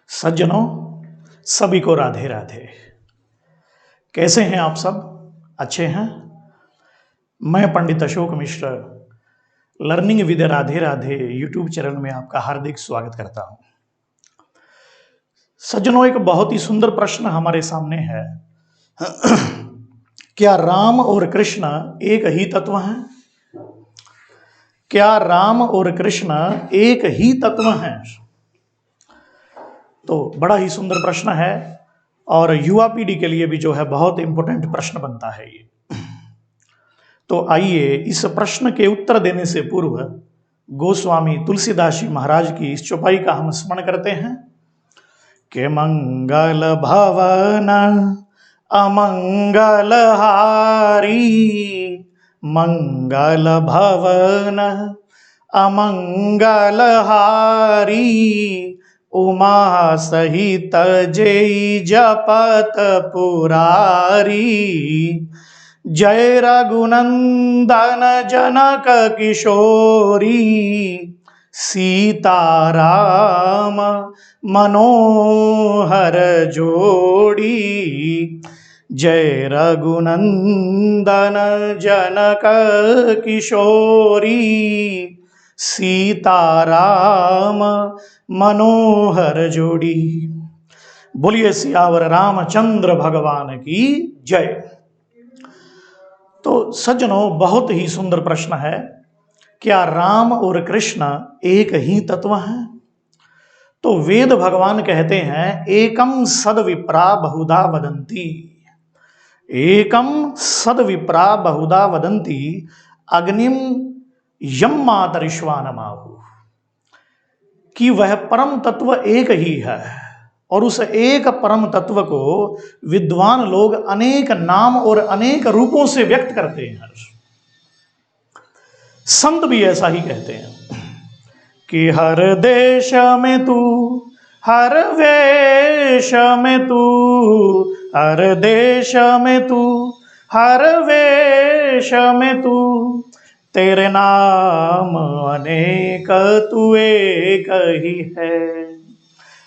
सज्जनों, सभी को राधे राधे। कैसे हैं आप सब? अच्छे हैं? मैं Pandit Ashok Mishra learning with Radhe Radhe YouTube channel में आपका हार्दिक स्वागत करता हूं। सज्जनों, एक बहुत ही सुंदर प्रश्न हमारे सामने है। क्या राम और कृष्ण एक ही तत्व हैं? क्या राम और कृष्ण एक ही तत्व हैं? तो बड़ा ही सुंदर प्रश्न है और युवा पीढ़ी के लिए भी जो है बहुत इंपॉर्टेंट प्रश्न बनता है ये। तो आइए इस प्रश्न के उत्तर देने से पूर्व गोस्वामी तुलसीदास जी महाराज की इस चौपाई का हम स्मरण करते हैं कि मंगल भवन अमंगल हारी, मंगल भवन अमंगल हारी, उमा सहित जय जपत पुरारी, जय रघुनंदन जनक किशोरी, सीताराम मनोहर जोड़ी, जय रघुनंदन जनक किशोरी, सीताराम मनोहर जोड़ी। बोलिए सियावर रामचंद्र भगवान की जय। तो सज्जनों, बहुत ही सुंदर प्रश्न है। क्या राम और कृष्ण एक ही तत्व हैं? तो वेद भगवान कहते हैं एकम सद विप्रा बहुधा वदंती, एकम सद विप्रा बहुधा वदंती, अग्निम यम मातरिश्वानमाहु, कि वह परम तत्व एक ही है और उस एक परम तत्व को विद्वान लोग अनेक नाम और अनेक रूपों से व्यक्त करते हैं। संत भी ऐसा ही कहते हैं कि हर देश में तू, हर वेश में तू, हर देश में तू, हर वेश में तू, तेरे नाम अनेक तू एक ही है।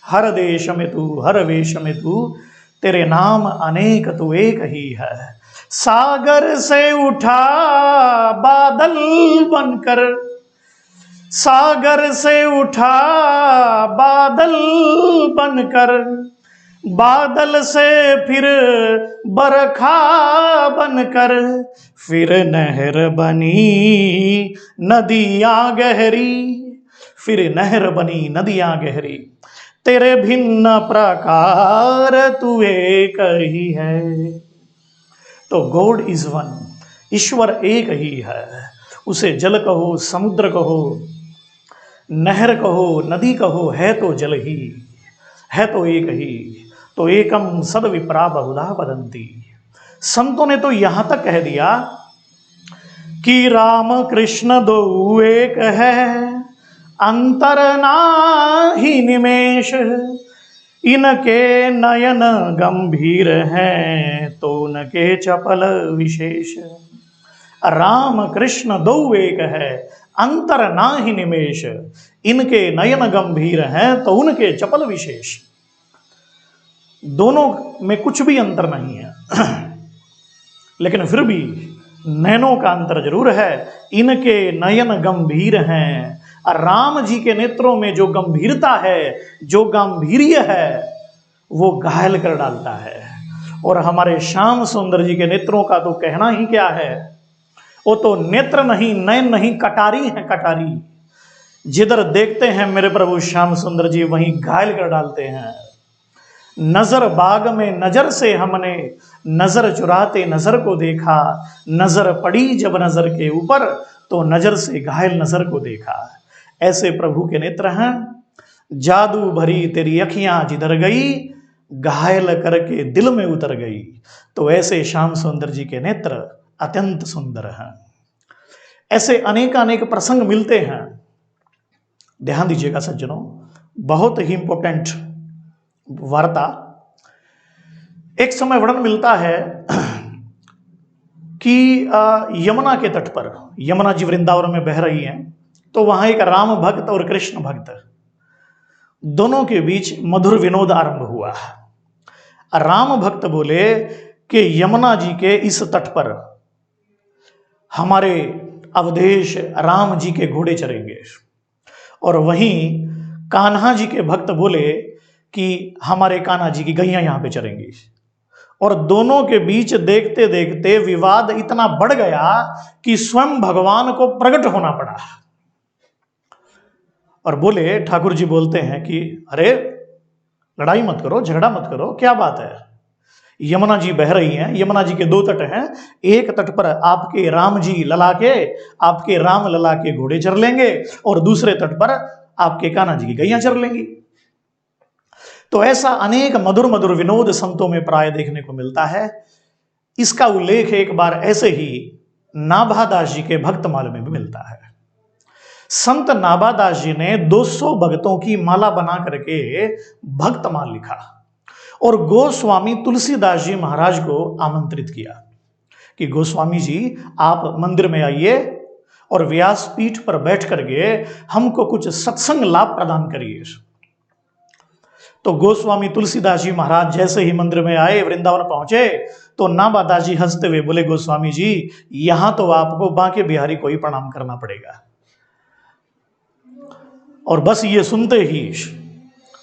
हर देश में तू, हर वेश में तू, तेरे नाम अनेक तू एक ही है। सागर से उठा बादल बनकर, सागर से उठा बादल बनकर, बादल से फिर बरखा बनकर, फिर नहर बनी नदियां गहरी, फिर नहर बनी नदियां गहरी, तेरे भिन्न प्रकार तू एक ही है। तो गॉड इज वन, ईश्वर एक ही है। उसे जल कहो, समुद्र कहो, नहर कहो, नदी कहो, है तो जल ही, है तो एक ही। तो एकम सद विप्रा बहुधा वदंती। संतों ने तो यहां तक कह दिया कि राम कृष्ण दो एक है, अंतर नाही निमेष, इनके नयन गंभीर हैं तो उनके चपल विशेष। राम कृष्ण दो एक है, अंतर नाही निमेष, इनके नयन गंभीर हैं तो उनके चपल विशेष। दोनों में कुछ भी अंतर नहीं है लेकिन फिर भी नयनों का अंतर जरूर है। इनके नयन गंभीर हैं। राम जी के नेत्रों में जो गंभीरता है, जो गांभीर्य है, वो घायल कर डालता है। और हमारे श्याम सुंदर जी के नेत्रों का तो कहना ही क्या है। वो तो नेत्र नहीं, नयन नहीं, कटारी है, कटारी। जिधर देखते हैं मेरे प्रभु श्याम सुंदर जी, वहीं घायल कर डालते हैं। नजर बाग में नजर से हमने नजर चुराते नजर को देखा, नजर पड़ी जब नजर के ऊपर तो नजर से घायल नजर को देखा। ऐसे प्रभु के नेत्र हैं। जादू भरी तेरी अखियां जिधर गई, घायल करके दिल में उतर गई। तो ऐसे श्याम सुंदर जी के नेत्र अत्यंत सुंदर हैं। ऐसे अनेक अनेक प्रसंग मिलते हैं। ध्यान दीजिएगा सज्जनों, बहुत ही इंपॉर्टेंट वार्ता। एक समय वर्णन मिलता है कि यमुना के तट पर, यमुना जी वृंदावन में बह रही हैं, तो वहां एक राम भक्त और कृष्ण भक्त दोनों के बीच मधुर विनोद आरंभ हुआ। राम भक्त बोले कि यमुना जी के इस तट पर हमारे अवधेश राम जी के घोड़े चरेंगे, और वहीं कान्हा जी के भक्त बोले कि हमारे कान्हा जी की गैया यहां पे चरेंगी। और दोनों के बीच देखते देखते विवाद इतना बढ़ गया कि स्वयं भगवान को प्रकट होना पड़ा। और बोले, ठाकुर जी बोलते हैं कि अरे लड़ाई मत करो, झगड़ा मत करो, क्या बात है। यमुना जी बह रही हैं, यमुना जी के दो तट हैं, एक तट पर आपके राम जी लला के, आपके राम लला के घोड़े चर लेंगे, और दूसरे तट पर आपके कान्हा जी की गैया चर लेंगी। तो ऐसा अनेक मधुर मधुर विनोद संतों में प्राय देखने को मिलता है। इसका उल्लेख एक बार ऐसे ही नाभादास जी के भक्तमाल में भी मिलता है। संत नाभादास जी ने 200 भक्तों की माला बना करके भक्तमाल लिखा और गोस्वामी तुलसीदास जी महाराज को आमंत्रित किया कि गोस्वामी जी आप मंदिर में आइए और व्यासपीठ पर बैठ करके हमको कुछ सत्संग लाभ प्रदान करिए। तो गोस्वामी तुलसीदास जी महाराज जैसे ही मंदिर में आए, वृंदावन पहुंचे, तो नाभादास जी हंसते हुए बोले, गोस्वामी जी यहां तो आपको बांके बिहारी को ही प्रणाम करना पड़ेगा। और बस ये सुनते ही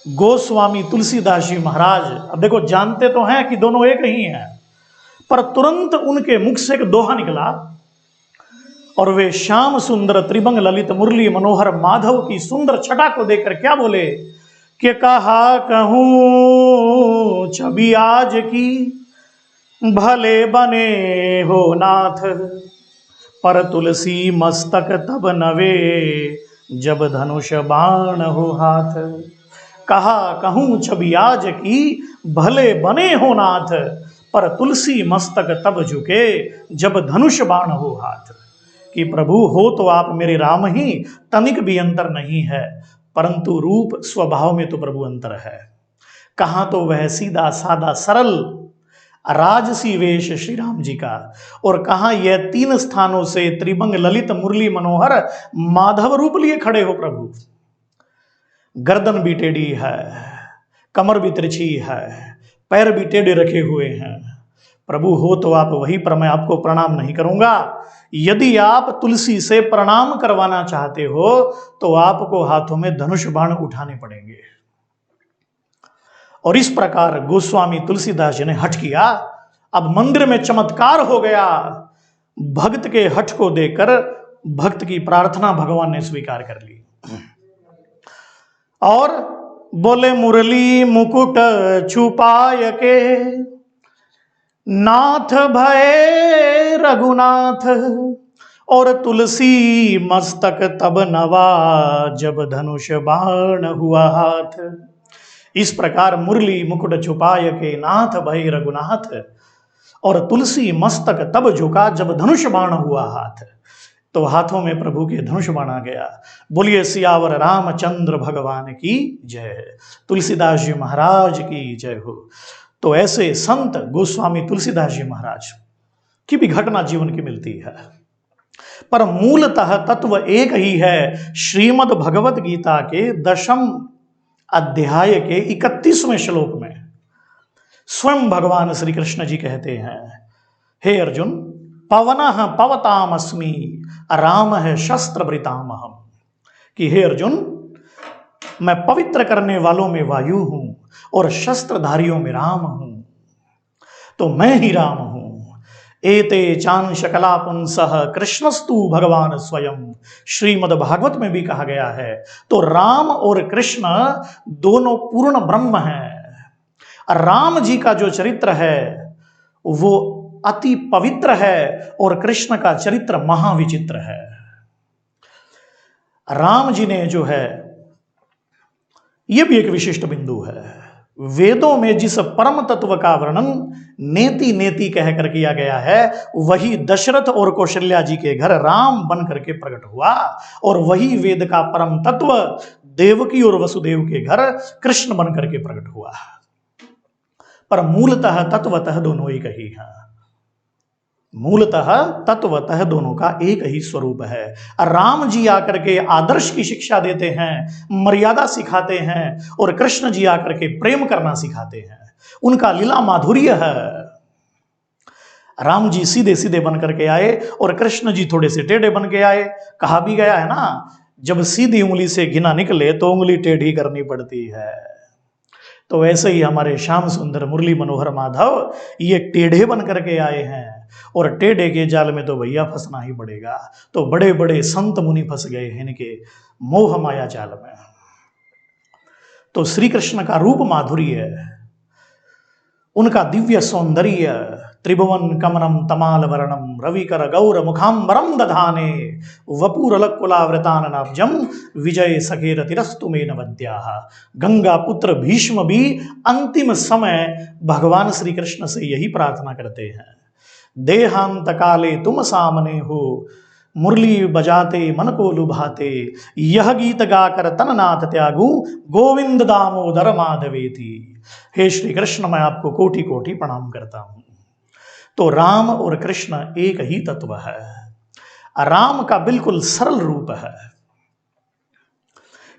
गोस्वामी तुलसीदास जी महाराज, अब देखो जानते तो हैं कि दोनों एक ही हैं, पर तुरंत उनके मुख से एक दोहा निकला और वे श्याम सुंदर त्रिभंग ललित मुरली मनोहर माधव की सुंदर छटा को देखकर क्या बोले कि कहा कहूं छवि आज की भले बने हो नाथ, पर तुलसी मस्तक तब नवे जब धनुष बाण हो हाथ। कहा कहूं छवि आज की भले बने हो नाथ, पर तुलसी मस्तक तब झुके जब धनुष बाण हो हाथ। कि प्रभु हो तो आप मेरे राम ही, तनिक भी अंतर नहीं है, परंतु रूप स्वभाव में तो प्रभु अंतर है। कहाँ तो वह सीधा सादा सरल राजसी वेश श्री राम जी का, और कहाँ यह 3 स्थानों से त्रिभंग ललित मुरली मनोहर माधव रूप लिए खड़े हो प्रभु। गर्दन भी टेढ़ी है, कमर भी तिरछी है, पैर भी टेढ़े रखे हुए हैं। प्रभु हो तो आप वही, पर मैं आपको प्रणाम नहीं करूंगा। यदि आप तुलसी से प्रणाम करवाना चाहते हो तो आपको हाथों में धनुष बाण उठाने पड़ेंगे। और इस प्रकार गोस्वामी तुलसीदास जी ने हठ किया। अब मंदिर में चमत्कार हो गया। भक्त के हठ को देखकर भक्त की प्रार्थना भगवान ने स्वीकार कर ली और बोले, मुरली मुकुट छुपाय के नाथ भय रघुनाथ, और तुलसी मस्तक तब नवा जब धनुष बाण हुआ हाथ। इस प्रकार मुरली मुकुट छुपाय के नाथ भय रघुनाथ, और तुलसी मस्तक तब झुका जब धनुष बाण हुआ हाथ। तो हाथों में प्रभु के धनुष बाण आ गया। बोलिए सियावर रामचंद्र भगवान की जय, तुलसीदास जी महाराज की जय हो। तो ऐसे संत गोस्वामी तुलसीदास जी महाराज की भी घटना जीवन की मिलती है, पर मूलतः तत्व एक ही है। श्रीमद् भगवत गीता के 10वें अध्याय के 31वें श्लोक में स्वयं भगवान श्री कृष्ण जी कहते हैं, हे अर्जुन, पवनः पवतामस्मि राम है शस्त्र भृतामहम्। कि हे अर्जुन, मैं पवित्र करने वालों में वायु हूं और शस्त्रधारियों में राम हूं। तो मैं ही राम हूं। एते चांश कला पुंसः कृष्णस्तु भगवान स्वयं। श्रीमद् भागवत में भी कहा गया है। तो राम और कृष्ण दोनों पूर्ण ब्रह्म हैं। राम जी का जो चरित्र है वो अति पवित्र है और कृष्ण का चरित्र महाविचित्र है। राम जी ने जो है, यह भी एक विशिष्ट बिंदु है, वेदों में जिस परम तत्व का वर्णन नेति नेति कहकर किया गया है, वही दशरथ और कौशल्या जी के घर राम बन करके प्रकट हुआ, और वही वेद का परम तत्व देवकी और वसुदेव के घर कृष्ण बन करके प्रकट हुआ। पर मूलतः तत्वतः दोनों एक ही हैं। मूलतः तत्वतः दोनों का एक ही स्वरूप है। राम जी आकर के आदर्श की शिक्षा देते हैं, मर्यादा सिखाते हैं, और कृष्ण जी आकर के प्रेम करना सिखाते हैं। उनका लीला माधुर्य है। राम जी सीधे सीधे बन करके आए और कृष्ण जी थोड़े से टेढ़े बन के आए। कहा भी गया है ना, जब सीधी उंगली से घिना निकले तो उंगली टेढ़ी करनी पड़ती है। तो वैसे ही हमारे श्याम सुंदर मुरली मनोहर माधव ये टेढ़े बन करके आए हैं, और टेढ़े के जाल में तो भैया फंसना ही पड़ेगा। तो बड़े बड़े संत मुनि फंस गए हैं इनके मोह माया जाल में। तो श्री कृष्ण का रूप माधुर्य, उनका दिव्य सौंदर्य, त्रिभुवन कमनम तमाल वर्णम रविकर गौर मुखाम्बरम दधाने वपुरलकुलावृताननाब्जम विजय सखेर तिरस्तु में नवद्याः। गंगा पुत्र भीष्म भी अंतिम समय भगवान श्री कृष्ण से यही प्रार्थना करते हैं, देहांत काले तुम सामने हो, मुरली बजाते मन को लुभाते, यह गीत गाकर तननाथ त्यागू, गोविंद दामोदर माधवेति। हे श्री कृष्ण, मैं आपको कोटि कोटि प्रणाम करता हूं। तो राम और कृष्ण एक ही तत्व है। राम का बिल्कुल सरल रूप है।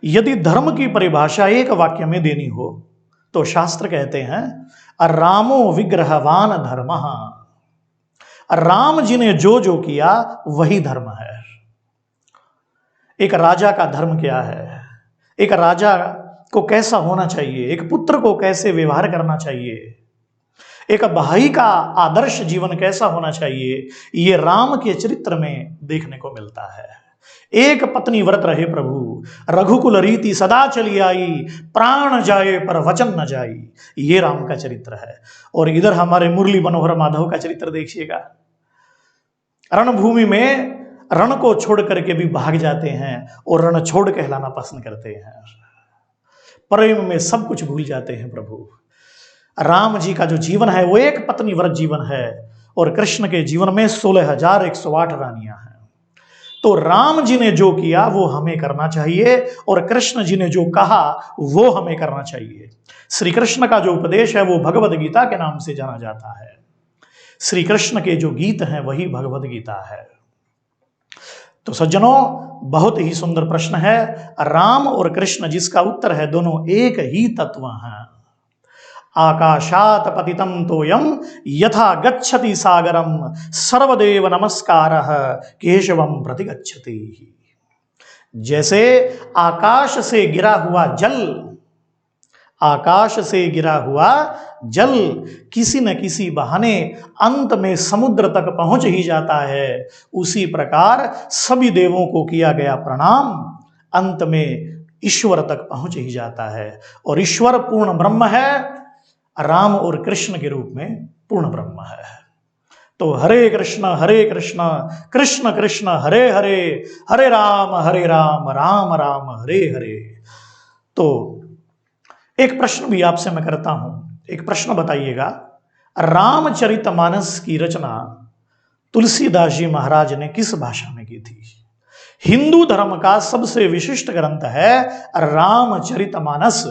यदि धर्म की परिभाषा एक वाक्य में देनी हो तो शास्त्र कहते हैं, रामो विग्रहवान धर्मः। राम जी ने जो जो किया वही धर्म है। एक राजा का धर्म क्या है, एक राजा को कैसा होना चाहिए, एक पुत्र को कैसे व्यवहार करना चाहिए, एक भाई का आदर्श जीवन कैसा होना चाहिए, ये राम के चरित्र में देखने को मिलता है। एक पत्नी व्रत रहे प्रभु, रघुकुल रीति सदा चली आई, प्राण जाए पर वचन न जाई, ये राम का चरित्र है। और इधर हमारे मुरली मनोहर माधव का चरित्र देखिएगा। रणभूमि में रण को छोड़ करके भी भाग जाते हैं और रण छोड़ कहलाना पसंद करते हैं। प्रेम में सब कुछ भूल जाते हैं प्रभु। राम जी का जो जीवन है वो एक पत्नी व्रत जीवन है, और कृष्ण के जीवन में 16,108 रानियां हैं। तो राम जी ने जो किया वो हमें करना चाहिए, और कृष्ण जी ने जो कहा वो हमें करना चाहिए। श्री कृष्ण का जो उपदेश है वो भगवद गीता के नाम से जाना जाता है। श्री कृष्ण के जो गीत हैं वही भगवद गीता है। तो सज्जनों, बहुत ही सुंदर प्रश्न है। राम और कृष्ण जिसका उत्तर है दोनों एक ही तत्व हैं। आकाशात पतितं तोयम यथा गच्छति सागरम सर्वदेव नमस्कारः केशवम प्रति गच्छति। जैसे आकाश से गिरा हुआ जल, आकाश से गिरा हुआ जल किसी न किसी बहाने अंत में समुद्र तक पहुंच ही जाता है, उसी प्रकार सभी देवों को किया गया प्रणाम अंत में ईश्वर तक पहुंच ही जाता है। और ईश्वर पूर्ण ब्रह्म है, राम और कृष्ण के रूप में पूर्ण ब्रह्म है। तो हरे कृष्ण कृष्ण कृष्ण हरे हरे, हरे राम राम राम हरे हरे। तो एक प्रश्न भी आपसे मैं करता हूं, एक प्रश्न बताइएगा। रामचरितमानस की रचना तुलसीदास जी महाराज ने किस भाषा में की थी? हिंदू धर्म का सबसे विशिष्ट ग्रंथ है रामचरितमानस,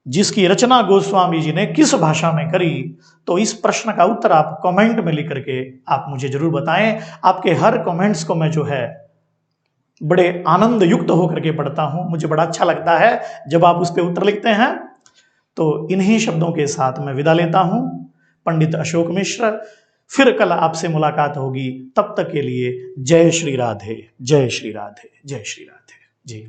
जिसकी रचना गोस्वामी जी ने किस भाषा में करी? तो इस प्रश्न का उत्तर आप कमेंट में लिख करके आप मुझे जरूर बताएं। आपके हर कमेंट्स को मैं जो है बड़े आनंद युक्त होकर के पढ़ता हूं। मुझे बड़ा अच्छा लगता है जब आप उस पर उत्तर लिखते हैं। तो इन्हीं शब्दों के साथ मैं विदा लेता हूं। पंडित अशोक मिश्र, फिर कल आपसे मुलाकात होगी। तब तक के लिए जय श्री राधे, जय श्री राधे, जय श्री राधे जी।